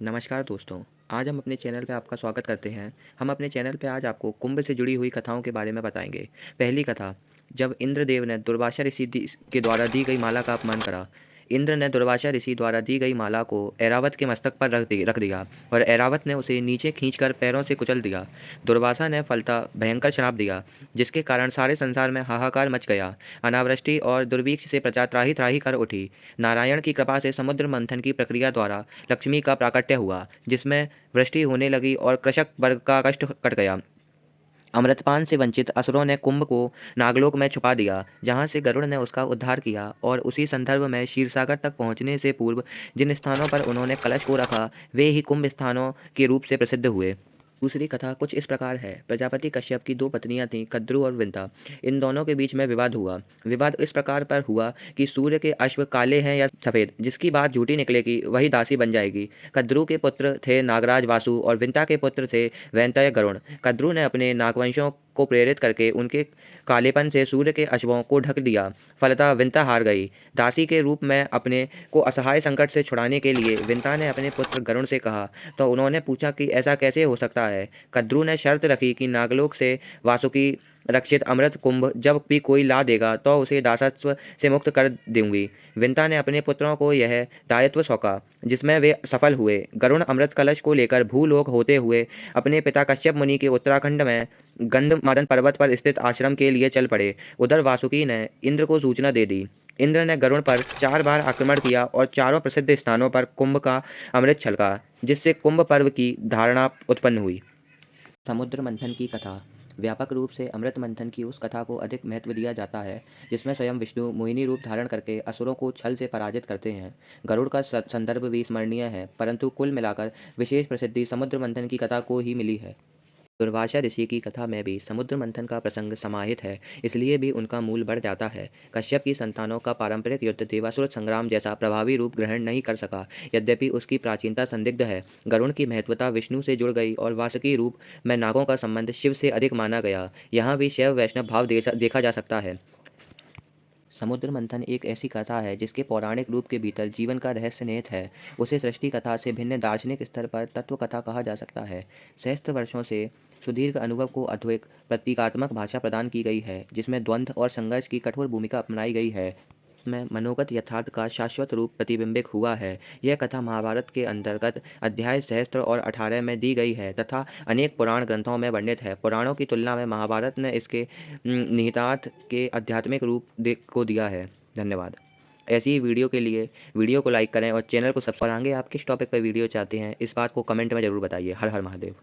नमस्कार दोस्तों। आज हम अपने चैनल पे आपका स्वागत करते हैं। हम अपने चैनल पे आज आपको कुंभ से जुड़ी हुई कथाओं के बारे में बताएँगे। पहली कथा, जब इंद्रदेव ने दुर्वासा ऋषि के द्वारा दी गई माला का अपमान करा। इंद्र ने दुर्वासा ऋषि द्वारा दी गई माला को ऐरावत के मस्तक पर रख दिया और ऐरावत ने उसे नीचे खींचकर पैरों से कुचल दिया। दुर्वासा ने फलतः भयंकर श्राप दिया, जिसके कारण सारे संसार में हाहाकार मच गया। अनावृष्टि और दुर्भिक्ष से प्रजा त्राहि-त्राहि कर उठी। नारायण की कृपा से समुद्र मंथन की प्रक्रिया द्वारा लक्ष्मी का प्राकट्य हुआ, जिसमें वृष्टि होने लगी और कृषक वर्ग का कष्ट कट गया। अमृतपान से वंचित असुरों ने कुंभ को नागलोक में छुपा दिया, जहां से गरुड़ ने उसका उद्धार किया और उसी संदर्भ में क्षीरसागर तक पहुंचने से पूर्व जिन स्थानों पर उन्होंने कलश को रखा, वे ही कुंभ स्थानों के रूप से प्रसिद्ध हुए। दूसरी कथा कुछ इस प्रकार है। प्रजापति कश्यप की दो पत्नियां थीं, कद्रु और विंता। इन दोनों के बीच में विवाद हुआ। विवाद इस प्रकार पर हुआ कि सूर्य के अश्व काले हैं या सफ़ेद, जिसकी बात झूठी निकलेगी वही दासी बन जाएगी। कद्रु के पुत्र थे नागराज वासु और विंता के पुत्र थे वैनतय गरुण। कद्रु ने अपने नागवंशों को प्रेरित करके उनके कालेपन से सूर्य के अश्वों को ढक दिया। फलतः विंता हार गई। दासी के रूप में अपने को असहाय संकट से छुड़ाने के लिए विंता ने अपने पुत्र गरुण से कहा, तो उन्होंने पूछा कि ऐसा कैसे हो सकता है। कद्रु ने शर्त रखी कि नागलोक से वासुकी रक्षित अमृत कुंभ जब भी कोई ला देगा तो उसे दासत्व से मुक्त कर दूंगी। विंता ने अपने पुत्रों को यह दायित्व सौंपा, जिसमें वे सफल हुए। गरुण अमृत कलश को लेकर भूलोक होते हुए अपने पिता कश्यप मुनि के उत्तराखंड में गंधमादन पर्वत पर स्थित आश्रम के लिए चल पड़े। उधर वासुकी ने इंद्र को सूचना दे दी। इंद्र ने गरुड़ पर 4 बार आक्रमण किया और चारों प्रसिद्ध स्थानों पर कुंभ का अमृत छलका, जिससे कुंभ पर्व की धारणा उत्पन्न हुई। समुद्र मंथन की कथा। व्यापक रूप से अमृत मंथन की उस कथा को अधिक महत्व दिया जाता है जिसमें स्वयं विष्णु मोहिनी रूप धारण करके असुरों को छल से पराजित करते हैं। गरुड़ का संदर्भ भी स्मरणीय है, परंतु कुल मिलाकर विशेष प्रसिद्धि समुद्र मंथन की कथा को ही मिली है। दुर्वासा ऋषि की कथा में भी समुद्र मंथन का प्रसंग समाहित है, इसलिए भी उनका मूल बढ़ जाता है। कश्यप की संतानों का पारंपरिक युद्ध देवासुर संग्राम जैसा प्रभावी रूप ग्रहण नहीं कर सका, यद्यपि उसकी प्राचीनता संदिग्ध है। गरुण की महत्वता विष्णु से जुड़ गई और वासुकी रूप में नागों का संबंध शिव से अधिक माना गया। यहाँ भी शैव वैष्णव भाव देखा जा सकता है। समुद्र मंथन एक ऐसी कथा है जिसके पौराणिक रूप के भीतर जीवन का रहस्य निहित है। उसे सृष्टि कथा से भिन्न दार्शनिक स्तर पर तत्व कथा कहा जा सकता है। सहस्त्र वर्षों से सुदीर्घ अनुभव को अद्वैत प्रतीकात्मक भाषा प्रदान की गई है, जिसमें द्वंद्व और संघर्ष की कठोर भूमिका अपनाई गई है। में मनोगत यथार्थ का शाश्वत रूप प्रतिबिंबित हुआ है। यह कथा महाभारत के अंतर्गत अध्याय सहस्त्र और 18 में दी गई है तथा अनेक पुराण ग्रंथों में वर्णित है। पुराणों की तुलना में महाभारत ने इसके निहितार्थ के आध्यात्मिक रूप को दिया है। धन्यवाद। ऐसी ही वीडियो के लिए वीडियो को लाइक करें और चैनल को सब्सक्राइब। आगे आप किस टॉपिक पर वीडियो चाहते हैं, इस बात को कमेंट में ज़रूर बताइए। हर हर महादेव।